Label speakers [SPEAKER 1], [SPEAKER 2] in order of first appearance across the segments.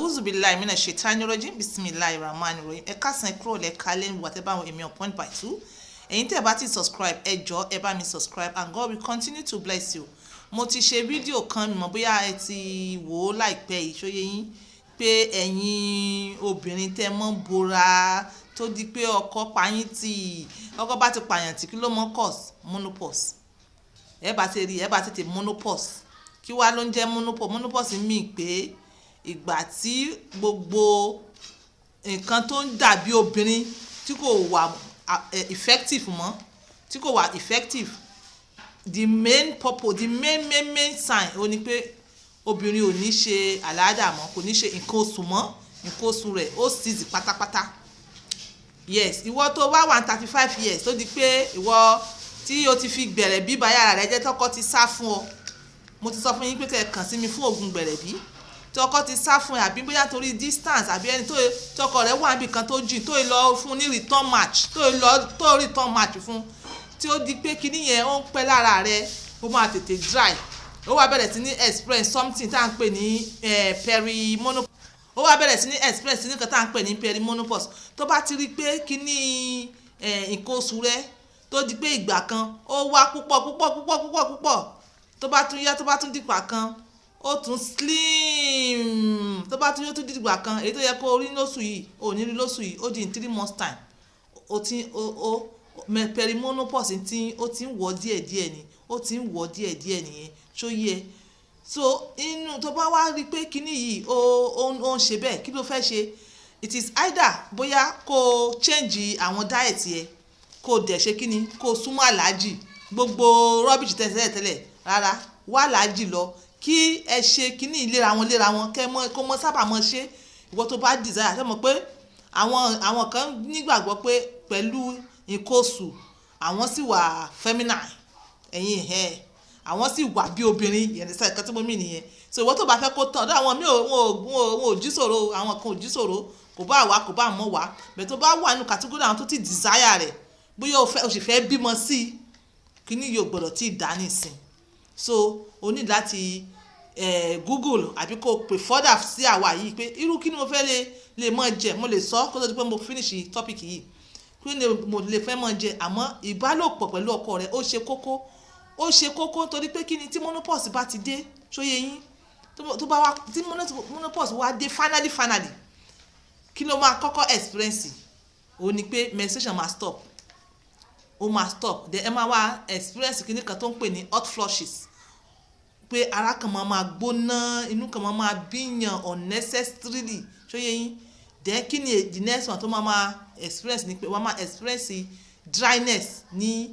[SPEAKER 1] Auzubillahi minash shaitani rajim bismillahir rahmanir rahim. Ẹ káàsán kúrò lẹ kálẹ̀ whatever èmi on point by two. Ẹ̀yin tẹ́ bá ti subscribe ẹ jọ̀ọ́ ẹ bá mi subscribe and God will continue to bless you. Mo ti ṣe fídíò kan mi mọ̀ bóyá ẹ ti wò ó láìpẹ́ yìí ṣóyé yín pé ẹ̀yin obìnrin tẹ́ mọ́ bora tó di pé ọkọ payín tí ọkọ bá ti pààyàn tí kí ló mọ́ cause menopause. Ẹ bá ti rí ẹ bá tètè menopause. Kí wá ló ń jẹ́ menopause? Menopause mi pé ìgbà tí gbogbo nǹkan tó ń dàbí obìnrin tí kò wà effective mọ́ tí kò wà effective, the main purpose, the main sign ó ní pé obìnrin ò ní ṣe àládà mọ́, kò ní ṣe nǹkan oṣù mọ́, nǹkan oṣù rẹ̀ ó cease pátápátá. Yes, ìwọ tó wá 135 years tó di pé ìwọ tí o ti fi gbẹ̀rẹ̀bí bá yàrá rẹ jẹ́ tọkọ ti sá fún ọ. Mo ti sọ fún yín pé kẹ́ kàn sí mi fún oògùn gbẹ̀rẹ̀bí tí ọkọ ti sá fún ẹ àbí bóyá torí distance àbí ẹni tó ọkọ rẹ wà níbi kan tó jìn tó lọ fún ní return match tó return match fún tí ó di pé kíní yẹn ó ń pẹ́ lára rẹ ó máa tètè dry ó wá bẹ̀rẹ̀ sí ní express something tá à ń pè ní perimenopause ó wá bẹ̀rẹ̀ sí ní express ní kan tá à ń pè ní perimenopause. Tó bá ti rí pé kíní nǹkan oṣù rẹ tó di pé ìgbà kan ó wá púpọ̀ tó bá tún yá tó bá tún dìgbà kan ó tún slim tó bá tún yóò tún dìgbà kan èyí tó yẹ kó rí lóṣù yìí ò ní rí lóṣù yìí ó di in 3 months time perimenopause tí ó ti ń wọ̀ díẹ̀díẹ̀ ni ó ti ń wọ̀ díẹ̀díẹ̀ nìyẹn ṣó yẹ. So inú tó bá wá rí pé kíní yìí ó ń ṣe bẹ́ẹ̀ kí ló fẹ́ ṣe? It is either bóyá kó change àwọn diet yẹ kó dẹ̀ ṣe kíní kó súnmọ́ aláàjì gbogbo rubbish tẹ́lẹ̀ rárá wá aláàjì lọ kí ẹ ṣe kíní léra wọn kó mọ sábà mọ ṣe. Ìwọ tó bá desire ṣe mọ̀ pé àwọn kan nígbàgbọ́ pé pẹ̀lú nǹkan oṣù àwọn sì wà feminine ẹ̀yin àwọn sì wà bí obìnrin yẹn nísà ìkan tí mo mì nìyẹn. So ìwọ tó bá fẹ́ kó tán ọ̀dọ̀ àwọn míì wọn ò jí sòro àwọn kan ò jí sòro kò bá wà kò bá mọ̀ wá bẹ́ẹ̀ tó bá wà nínú category àwọn tó ti desire rẹ̀ bóyá o sì fẹ́ bímọ sí i kíní yóò gbọ́dọ̀ tí ì dá nísìn. So o ní láti Google àbí kó pè further sí àwa yìí pé irú kí ni mo fẹ́ lè mọ̀ jẹ. Mo lè sọ kó tó di pé mo finish topic yìí kí ni mo lè fẹ́ mọ̀ jẹ àmọ́ ìbálòpọ̀ pẹ̀lú ọkọ rẹ ó ṣe kókó torí pé kí ni tí menopause bá ti dé ṣóyé yín tó bá wá tí menopause wá dé finally kí ló máa kọ́kọ́ experience ó ní pé menstruation máa stop ó máa stop then ẹ máa wá experience kíní kan tó ń pè ní hot flushes pé ara kan máa gbóná inú kan máa bíyàn unnecessarily ṣóyé yín. Then kí ni the next one tó máa experience ni pé wọ́n máa experience dryness ní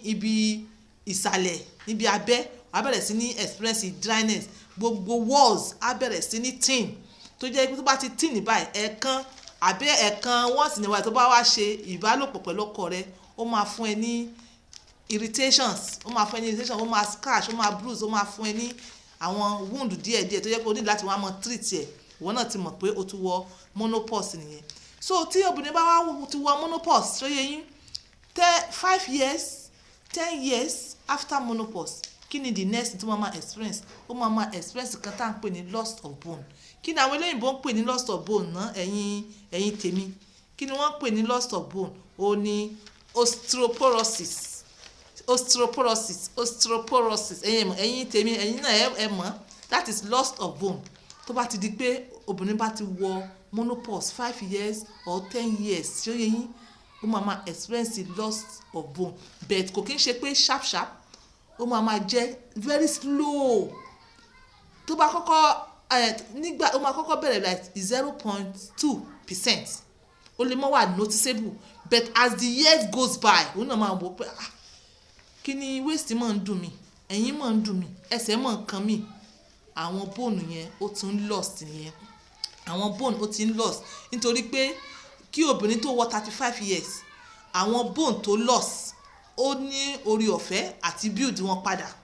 [SPEAKER 1] ibi ìsàlẹ̀ níbi abẹ́ á bẹ̀rẹ̀ sí ní experience dryness gbogbo walls á bẹ̀rẹ̀ sí ní thin tó jẹ́ pé tó bá ti thin báyìí ẹ̀ẹ̀kan once in a while tó bá wá ṣe ìbálòpọ̀ pẹ̀lú ọkọ rẹ ó máa fún ẹ ní irritations ó máa scratch ó máa bruise ó máa fún ẹ ní àwọn wound díẹ̀díẹ̀ tó jẹ́ pé o ní láti wá mọ treat ẹ̀ ìwọ náà ti mọ̀ pé o ti wọ menopause nìyẹn. So tí obìnrin bá wá ti wọ menopause ṣóyé yín 5 years 10 years after menopause kí ni the next tí wọ́n máa experience ó máa experience kan tá à ń pè ní loss of bone. Kí ni àwọn eléyìnbó ń pè ní loss of bone náà ẹ̀yin tèmi kí ni wọ́n ń pè ní loss of bone? Ó ní osteoporosis ẹ̀yin tèmi ẹ̀yin náà ẹ mọ̀ that is loss of bone. Tó bá ti di pé obìnrin bá ti wọ menopause 5 years or 10 years ṣé ó yẹ yín ó máa experience the loss of bone but kò kí ń ṣe pé sharp ó máa jẹ́ very slow. Tó bá kọ́kọ́ nígbà ó máa kọ́kọ́ bẹ̀rẹ̀ like 0.2% ó lè mọ́ wà noticeable but as the years goes by ó náà máa wọ pé kí ni waist máa ń dùn mí ẹ̀yìn máa ń dùn mí ẹsẹ̀ máa ń kan mí àwọn bone yẹn ó tún lost nìyẹn àwọn bone ó ti ń lost nítorí pé kí obìnrin tó wọ 35 years àwọn bone tó lost ó ní orí ọ̀fẹ́ àti build wọn padà.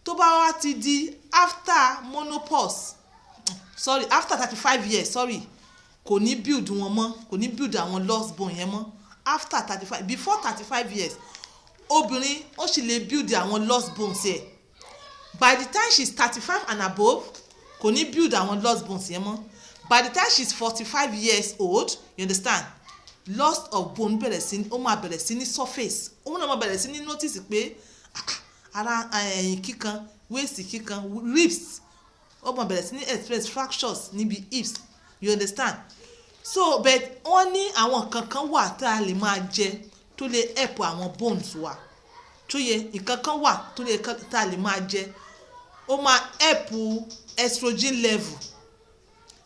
[SPEAKER 1] Tó bá wá ti di after menopause after 35 years kò ní build wọn mọ́ kò ní build àwọn lost bone yẹn mọ́ after 35 before 35 years obìnrin ó sì lè build àwọn lost bones ẹ̀ by the time she is 35 and above kò ní build àwọn lost bones yẹn mọ́. By the time she is 45 years old, you understand, loss of bone bẹ̀rẹ̀ sí ó máa bẹ̀rẹ̀ sí ní surface. Òun náà máa bẹ̀rẹ̀ sí ní notice pé ara ẹ̀yìn kíkan, waist kíkan, ribs ó máa bẹ̀rẹ̀ sí ní express fractures níbi hips, you understand. So but wọ́n ní àwọn kankan wà tá a lè máa jẹ tó lè help àwọn bones wa. Tó yẹ nǹkan kan wà tó lè tá a lè máa jẹ ó máa help estrogen level.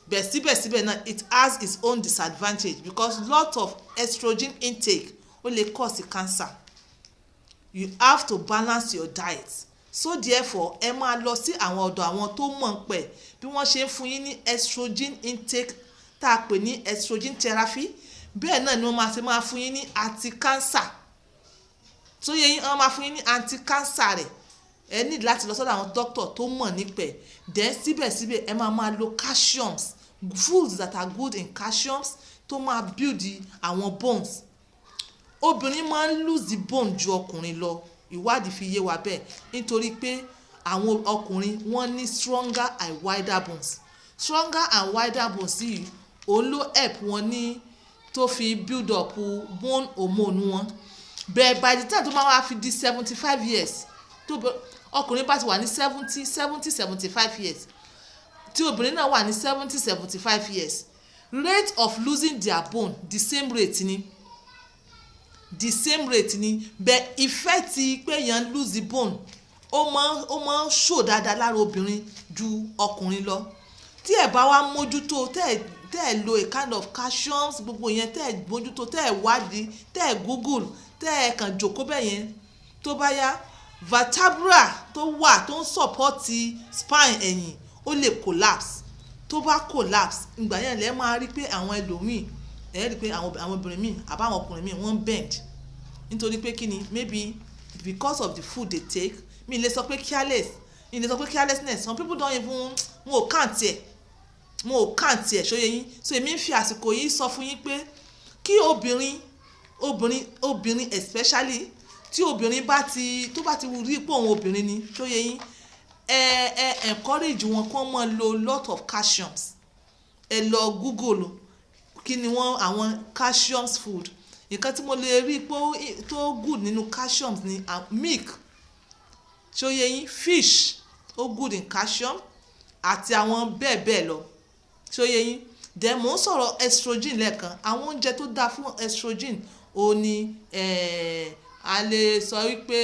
[SPEAKER 1] But síbẹ̀síbẹ̀ náà it has its own disadvantage because lot of estrogen intake ó lè cause cancer. You have to balance your diet. So therefore ẹ máa lọ sí àwọn ọ̀dọ̀ àwọn tó mọ̀ ń pẹ̀ bí wọ́n ṣe ń fún yín ní estrogen intake tá a pè ní estrogen therapy, bẹ́ẹ̀ náà ni wọ́n máa ṣe máa fún yín ní anti-cancer. So yẹ yín wọ́n máa fún yín ní anti-cancer rẹ̀. Ẹ need láti lọ sọ́dọ̀ àwọn doctor tó mọ̀ nípẹ̀. Then síbẹ̀síbẹ̀ ẹ máa lo calciums, foods that are good in calciums tó máa build àwọn bones. Obìnrin máa ń lose the bone ju ọkùnrin lọ, ìwádìí fi yé wa bẹ́ẹ̀ nítorí pé àwọn ọkùnrin wọ́n ní stronger and wider bones. Stronger and wider bones yìí òun ló help wọn ní tó fi build up bone hormone wọn. But by the time tó máa wá fi di 75 years tó ọkùnrin bá ti wà ní 75 years tí obìnrin náà wà ní 75 years, rate of losing their bone the same rate ni but effect pé èèyàn lose the bone ó máa ń show dáadáa lára obìnrin ju ọkùnrin lọ. Tí ẹ bá wá mójútó tẹ́ ẹ lo a kind of calciums gbogbo yẹn tẹ́ ẹ mójútó tẹ́ ẹ wádìí tẹ́ ẹ google tẹ́ ẹ kàn jókòó bẹ́ẹ̀ yẹn tó bá yá vertebra tó wà tó ń support spine ẹ̀yìn ó lè collapse. Tó bá collapse ìgbà yẹn lẹ máa rí pé àwọn ẹlòmíì ẹ rí pé àwọn obìnrin míì àbáwọn ọkùnrin míì wọ́n bend nítorí pé kí ni maybe because of the food they take. Mi lè sọ pé carelessness, some people don't even wọn ò kàn tiẹ̀ ṣóyè yín. So èmi ń fi àsìkò yìí sọ fún yín pé kí obìnrin especially tí obìnrin tó bá ti rí pé òun obìnrin ni ṣóyè yín encourage wọn kó máa lo lot of calciums. Ẹ lọ google kí ni wọ́n àwọn calciums food. Nǹkan tí mo lè rí pé tó good nínú calciums ni milk ṣóyè yín, fish ó good in calcium àti àwọn bẹ́ẹ̀ lọ ṣóyè yín. Then mo ń sọ̀rọ̀ estrogen lẹ́ẹ̀kan. Àwọn oúnjẹ tó dáa fún estrogen ó ní a lè sọ wípé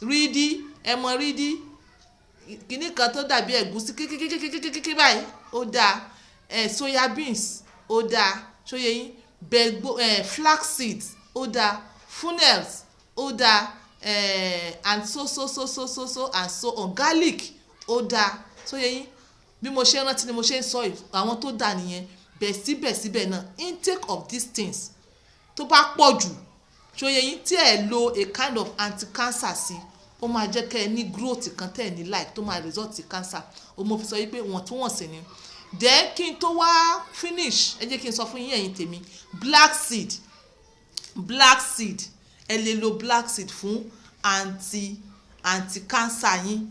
[SPEAKER 1] rídí ẹmọ rídí kìíní kan tó dàbí ẹ̀gúsí kíkíkíkíkíkí báyìí ó dáa. Soya beans ó dáa ṣóyè yín. Flax seeds ó dáa. Funnels ó dáa. And so and so on. Garlic ó dáa ṣóyè yín. Bí mo ṣe rántí ni mo ṣe ń sọ àwọn tó dáa nìyẹn. Bẹ́ẹ̀ síbẹ̀síbẹ̀ náà intake of these things tó bá pọ̀ jù ṣóyè yín tí ẹ lo a kind of anti-cancer sí ó máa jẹ́ kẹ́ ẹ ní growth kan tẹ́ ẹ ní like tó máa result in cancer. Ó mo fi sọ wípé wọ̀ntúnwọ̀nsì ni. Then kí n tó wá finish ẹ jẹ́ kí n sọ fún yín ẹ̀yin tèmi black seed ẹ lè lo black seed fún anti-cancer yín.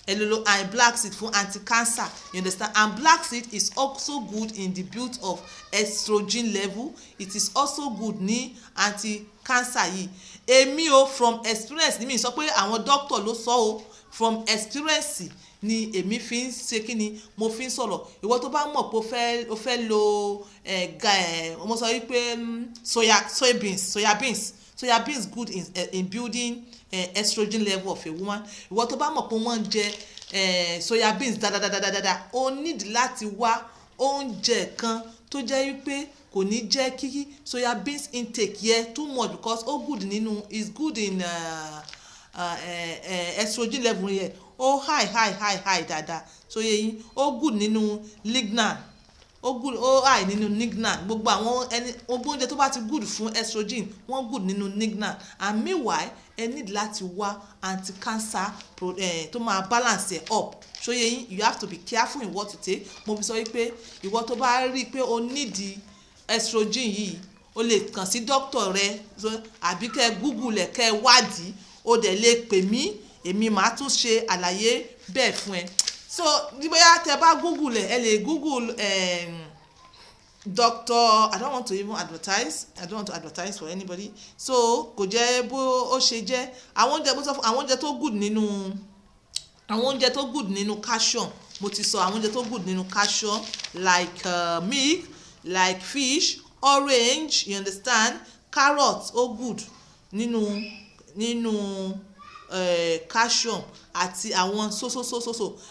[SPEAKER 1] Ẹ lè lo black seed fún anti-cancer, you understand. And black seed is also good in the build of estrogen level. It is also good ní anti-cancer yìí. Èmi o from experience ni mi sọ pé àwọn doctor ló sọ o, from experience ni èmi fi ń ṣe kí ni mo fi ń sọ̀rọ̀. Ìwọ tó bá mọ̀ pé o fẹ́ lo mo sọ wípé soya beans good in building estrogen level of a woman. Ìwọ tó bá mọ̀ pé wọ́n jẹ soya beans dáadáa ó need láti wá oúnjẹ kan tó jẹ́ wípé kò ní jẹ́ kí soya beans intake yẹ too much because ó good nínú is good in estrogen level yẹ ó high dáadáa so yẹ yín ó good nínú lignan ó high nínú lignan gbogbo àwọn gbogbo oúnjẹ tó bá ti good fún estrogen wọ́n good nínú lignan and meanwhile ẹ need láti wá anti-cancer tó máa balance it up so yẹ yín you have to be careful in what you take. Mo fi sọ wípé ìwọ tó bá rí i pé o need estrogen yìí o lè kàn sí doctor rẹ àbí kẹ́ google ẹ̀ kẹ́ wádìí o dẹ̀ lè pè mí èmi màá tún ṣe àlàyé bẹ́ẹ̀ fún ẹ so bóyá tẹ bá google ẹ lè google doctor I don't want to even advertise for anybody, so kò jẹ́ bó ó ṣe jẹ́ àwọn oúnjẹ bó sọ fún àwọn oúnjẹ tó good nínú calcium mo ti sọ àwọn oúnjẹ tó good nínú calcium like milk, like fish, orange, you understand, carrot ó good nínú calcium àti àwọn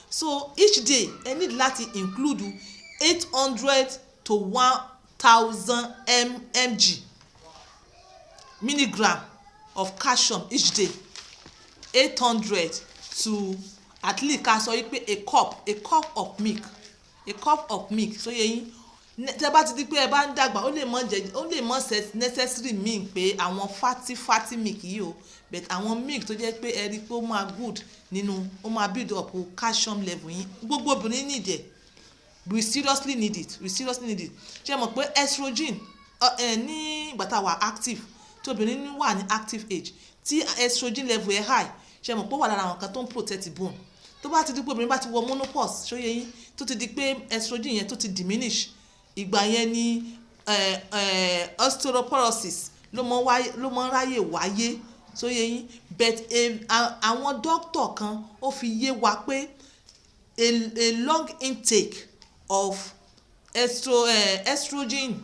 [SPEAKER 1] so each day ẹ need láti include 800 to 1000 mg milligram of calcium each day. 800 to at least ká sọ wípé a cup of milk so yẹ yín tẹ́ bá ti di pé ẹ bá ń dàgbà ó lè mọ necessary mean pé àwọn fatty milk yìí o but àwọn milk tó jẹ́ pé ẹ rí pé ó máa good nínú ó máa build up calcium level yín gbogbo obìnrin need it. We seriously need it ṣe mọ̀ pé estrogen ní ìgbà tá a wà active tí obìnrin wà ní active age tí estrogen level ẹ̀ high ṣe mọ̀ pé wà lára àwọn kan tó ń protect bone tó bá ti di pé obìnrin bá ti wọ menopause ṣó yẹ yín tó ti di pé estrogen yẹn tó ti diminish ìgbà yẹn ni osteoporosis ló mọ ráyè wáyé ṣó yẹ yín but àwọn doctor kan ó fi yé wa pé a long intake of estrogen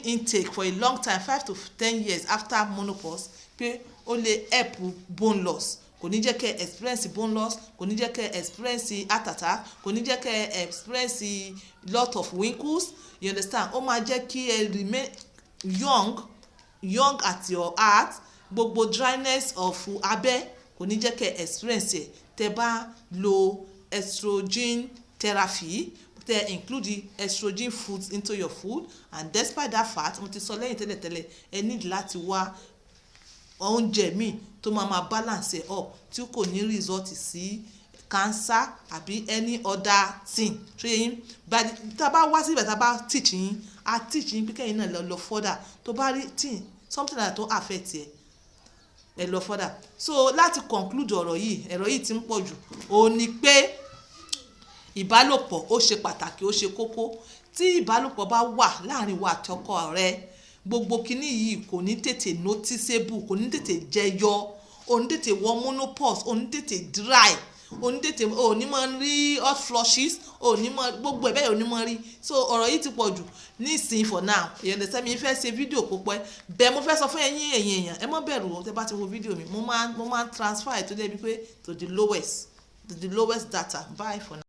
[SPEAKER 1] intake for a long time 5 to 10 years after menopause pé ó lè help bone loss kò ní jẹ́ kẹ́ experience bone loss kò ní jẹ́ kẹ́ experience heart attack kò ní jẹ́ kẹ́ experience lot of wrinkles, you understand, ó máa jẹ́ kí ẹ remain young at your heart, gbogbo dryness of abẹ́ kò ní jẹ́ kẹ́ experience ẹ̀ tẹ́ bá lo estrogen therapy tẹ́ include the estrogen foods into your food, and despite that fact mo ti sọ lẹ́yìn tẹ́lẹ̀tẹ́lẹ̀ ẹ need láti wá oúnjẹ míì tó máa balance ẹ̀ up tí kò ní result sí cancer àbí any other thing ṣé yín tá a bá wá síbẹ̀ tá a bá teach yín pé kẹ́yìn náà lọ further tó bá rí thing something like tó affect ẹ lọ further. So láti conclude ọ̀rọ̀ yìí ti ń pọ̀ jù ó ní pé ìbálòpọ̀ ó ṣe pàtàkì ó ṣe kókó tí ìbálòpọ̀ bá wà láàrin wa àti ọkọ rẹ gbogbo kinní yìí kò ní tètè noticeable kò ní tètè jẹyọ ò ní tètè wọ menopause ò ní tètè dry ò ní tètè ò ní máa rí hot flushes ò ní máa gbogbo ẹ̀ bẹ́ẹ̀ ò ní máa rí. So ọ̀rọ̀ yìí ti pọ̀ jù nísìnyí for now èèyàn lè sẹ́mi fẹ́ ṣe fídíò kó pẹ́ bẹ́ẹ̀ mo fẹ́ sọ fún ẹ̀yin èèyàn ẹ má bẹ̀rù o tẹ́ bá ti wo fídíò mi mo máa transfer ẹ̀ tó débi pé to the lowest data. Bye for now.